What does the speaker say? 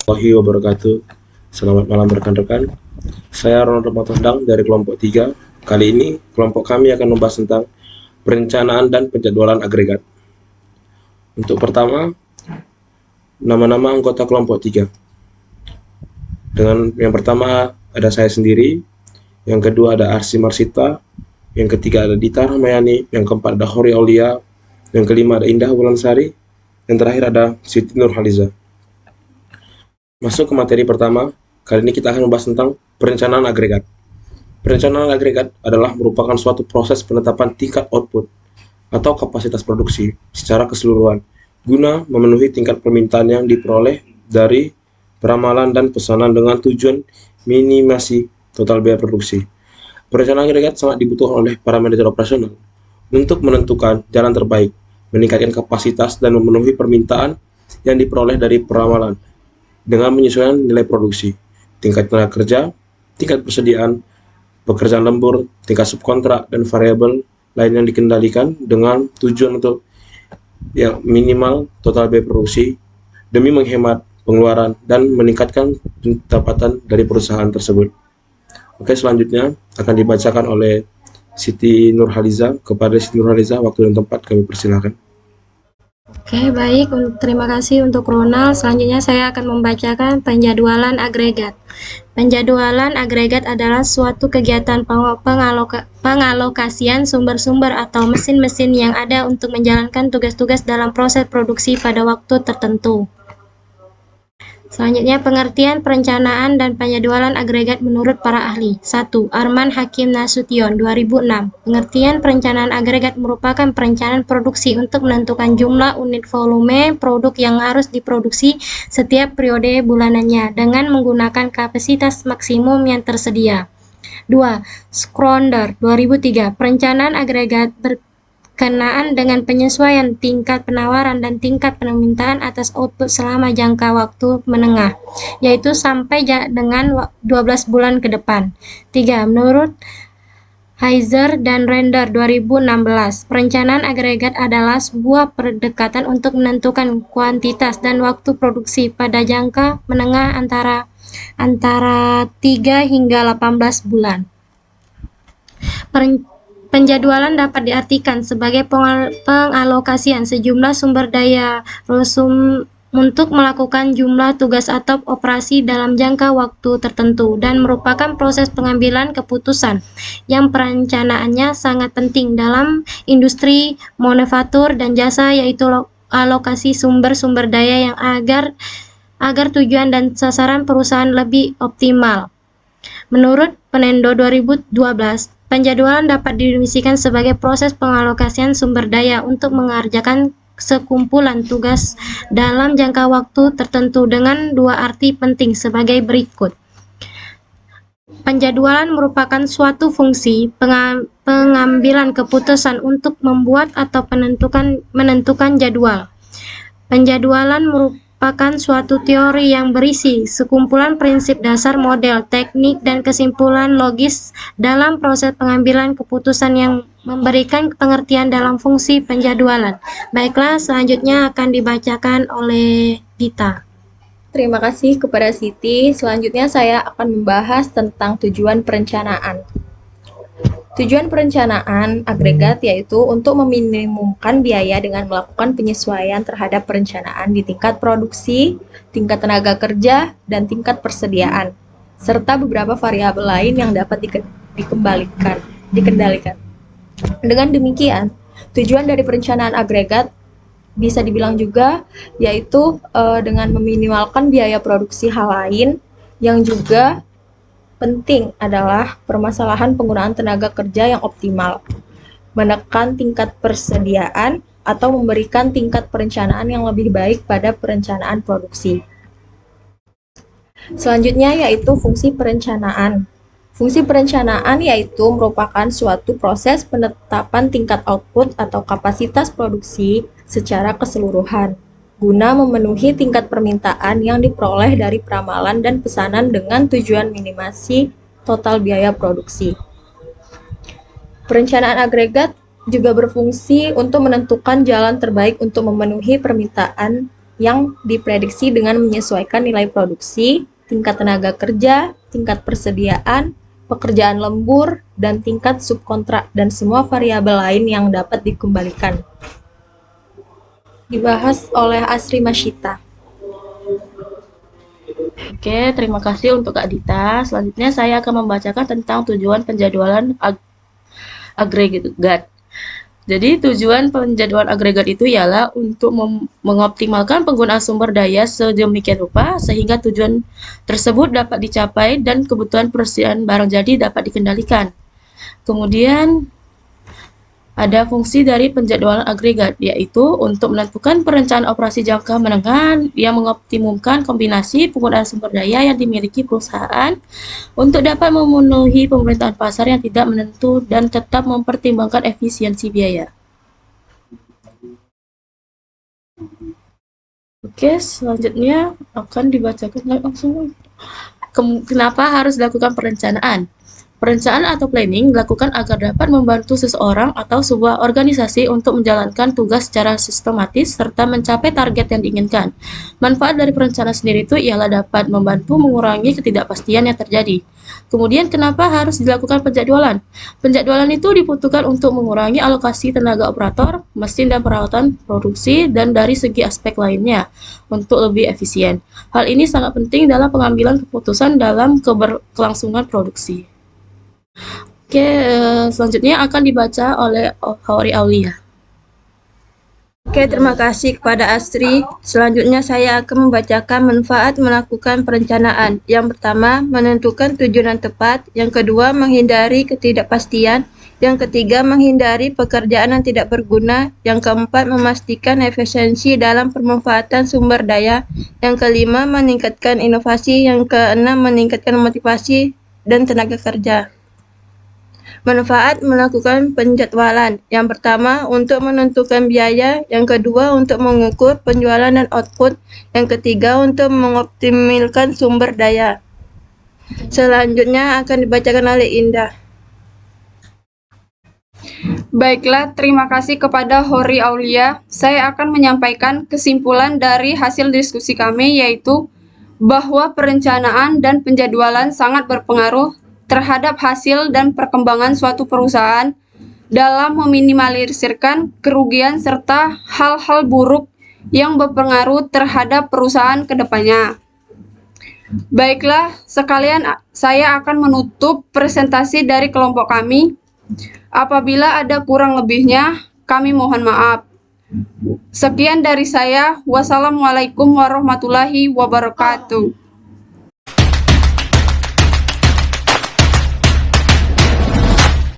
Warahmatullahi wabarakatuh. Selamat malam rekan-rekan. Saya Ronald Matondang dari kelompok 3. Kali ini kelompok kami akan membahas tentang perencanaan dan penjadwalan agregat. Untuk pertama, nama-nama anggota kelompok 3. Dengan yang pertama ada saya sendiri, yang kedua ada Arsi Marsita, yang ketiga ada Dita Rahmayani, yang keempat ada Hori Aulia, yang kelima ada Indah Wulansari, yang terakhir ada Siti Nurhaliza. Masuk ke materi pertama, kali ini kita akan membahas tentang perencanaan agregat. Perencanaan agregat adalah merupakan suatu proses penetapan tingkat output atau kapasitas produksi secara keseluruhan guna memenuhi tingkat permintaan yang diperoleh dari peramalan dan pesanan dengan tujuan minimasi total biaya produksi. Perencanaan agregat sangat dibutuhkan oleh para manajer operasional untuk menentukan jalan terbaik, meningkatkan kapasitas dan memenuhi permintaan yang diperoleh dari peramalan dengan menyesuaikan nilai produksi, tingkat tenaga kerja, tingkat persediaan, pekerjaan lembur, tingkat subkontrak, dan variabel lain yang dikendalikan dengan tujuan untuk yang minimal total biaya produksi demi menghemat pengeluaran dan meningkatkan pendapatan dari perusahaan tersebut. Oke, selanjutnya akan dibacakan oleh Siti Nurhaliza. Kepada Siti Nurhaliza, waktu dan tempat kami persilakan. Oke, baik. Terima kasih untuk Ronald. Selanjutnya saya akan membacakan penjadwalan agregat. Penjadwalan agregat adalah suatu kegiatan pengalokasian sumber-sumber atau mesin-mesin yang ada untuk menjalankan tugas-tugas dalam proses produksi pada waktu tertentu. Selanjutnya, pengertian perencanaan dan penjadwalan agregat menurut para ahli. 1. Arman Hakim Nasution, 2006. Pengertian perencanaan agregat merupakan perencanaan produksi untuk menentukan jumlah unit volume produk yang harus diproduksi setiap periode bulanannya dengan menggunakan kapasitas maksimum yang tersedia. 2. Schröder, 2003. Perencanaan agregat berkenaan dengan penyesuaian tingkat penawaran dan tingkat permintaan atas output selama jangka waktu menengah, yaitu sampai dengan 12 bulan ke depan. 3. Menurut Heiser dan Render, 2016, perencanaan agregat adalah sebuah pendekatan untuk menentukan kuantitas dan waktu produksi pada jangka menengah antara 3 hingga 18 bulan. Penjadwalan dapat diartikan sebagai pengalokasian sejumlah sumber daya resum untuk melakukan jumlah tugas atau operasi dalam jangka waktu tertentu dan merupakan proses pengambilan keputusan yang perencanaannya sangat penting dalam industri manufaktur dan jasa, yaitu alokasi sumber-sumber daya yang agar tujuan dan sasaran perusahaan lebih optimal. Menurut Penendo, 2012, penjadwalan dapat didefinisikan sebagai proses pengalokasian sumber daya untuk mengerjakan sekumpulan tugas dalam jangka waktu tertentu dengan dua arti penting sebagai berikut. Penjadwalan merupakan suatu fungsi pengambilan keputusan untuk membuat atau menentukan jadwal. Penjadwalan merupakan suatu teori yang berisi sekumpulan prinsip dasar, model, teknik, dan kesimpulan logis dalam proses pengambilan keputusan yang memberikan pengertian dalam fungsi penjadwalan. Baiklah, selanjutnya akan dibacakan oleh Dita. Terima kasih kepada Siti. Selanjutnya saya akan membahas tentang tujuan perencanaan. Tujuan perencanaan agregat yaitu untuk meminimumkan biaya dengan melakukan penyesuaian terhadap perencanaan di tingkat produksi, tingkat tenaga kerja, dan tingkat persediaan, serta beberapa variabel lain yang dapat dikendalikan. Dengan demikian, tujuan dari perencanaan agregat bisa dibilang juga yaitu dengan meminimalkan biaya produksi. Hal lain yang juga penting adalah permasalahan penggunaan tenaga kerja yang optimal, menekan tingkat persediaan, atau memberikan tingkat perencanaan yang lebih baik pada perencanaan produksi. Selanjutnya yaitu fungsi perencanaan. Fungsi perencanaan yaitu merupakan suatu proses penetapan tingkat output atau kapasitas produksi secara keseluruhan, guna memenuhi tingkat permintaan yang diperoleh dari peramalan dan pesanan dengan tujuan minimasi total biaya produksi. Perencanaan agregat juga berfungsi untuk menentukan jalan terbaik untuk memenuhi permintaan yang diprediksi dengan menyesuaikan nilai produksi, tingkat tenaga kerja, tingkat persediaan, pekerjaan lembur, dan tingkat subkontrak, dan semua variabel lain yang dapat dikembalikan. Dibahas oleh Asri Masyita. Oke, terima kasih untuk Kak Dita. Selanjutnya saya akan membacakan tentang tujuan penjadwalan agregat. Jadi tujuan penjadwalan agregat itu ialah untuk mengoptimalkan penggunaan sumber daya sedemikian rupa sehingga tujuan tersebut dapat dicapai dan kebutuhan persediaan barang jadi dapat dikendalikan. Kemudian ada fungsi dari penjadwalan agregat, yaitu untuk menentukan perencanaan operasi jangka menengah yang mengoptimumkan kombinasi penggunaan sumber daya yang dimiliki perusahaan untuk dapat memenuhi pemerintahan pasar yang tidak menentu dan tetap mempertimbangkan efisiensi biaya. Oke, selanjutnya akan dibacakan langsung. Kenapa harus dilakukan perencanaan? Perencanaan atau planning dilakukan agar dapat membantu seseorang atau sebuah organisasi untuk menjalankan tugas secara sistematis serta mencapai target yang diinginkan. Manfaat dari perencanaan sendiri itu ialah dapat membantu mengurangi ketidakpastian yang terjadi. Kemudian kenapa harus dilakukan penjadwalan? Penjadwalan itu dibutuhkan untuk mengurangi alokasi tenaga operator, mesin dan peralatan produksi, dan dari segi aspek lainnya untuk lebih efisien. Hal ini sangat penting dalam pengambilan keputusan dalam keberlangsungan produksi. Oke, selanjutnya akan dibaca oleh Hori Aulia. Oke, terima kasih kepada Astri. Selanjutnya saya akan membacakan manfaat melakukan perencanaan. Yang pertama, menentukan tujuan yang tepat. Yang kedua, menghindari ketidakpastian. Yang ketiga, menghindari pekerjaan yang tidak berguna. Yang keempat, memastikan efisiensi dalam pemanfaatan sumber daya. Yang kelima, meningkatkan inovasi. Yang keenam, meningkatkan motivasi dan tenaga kerja. Manfaat melakukan penjadwalan. Yang pertama, untuk menentukan biaya. Yang kedua, untuk mengukur penjualan dan output. Yang ketiga, untuk mengoptimalkan sumber daya. Selanjutnya akan dibacakan oleh Indah. Baiklah, terima kasih kepada Hori Aulia. Saya akan menyampaikan kesimpulan dari hasil diskusi kami, yaitu bahwa perencanaan dan penjadwalan sangat berpengaruh terhadap hasil dan perkembangan suatu perusahaan dalam meminimalisirkan kerugian serta hal-hal buruk yang berpengaruh terhadap perusahaan ke depannya. Baiklah, sekalian saya akan menutup presentasi dari kelompok kami. Apabila ada kurang lebihnya, kami mohon maaf. Sekian dari saya. Wassalamualaikum warahmatullahi wabarakatuh.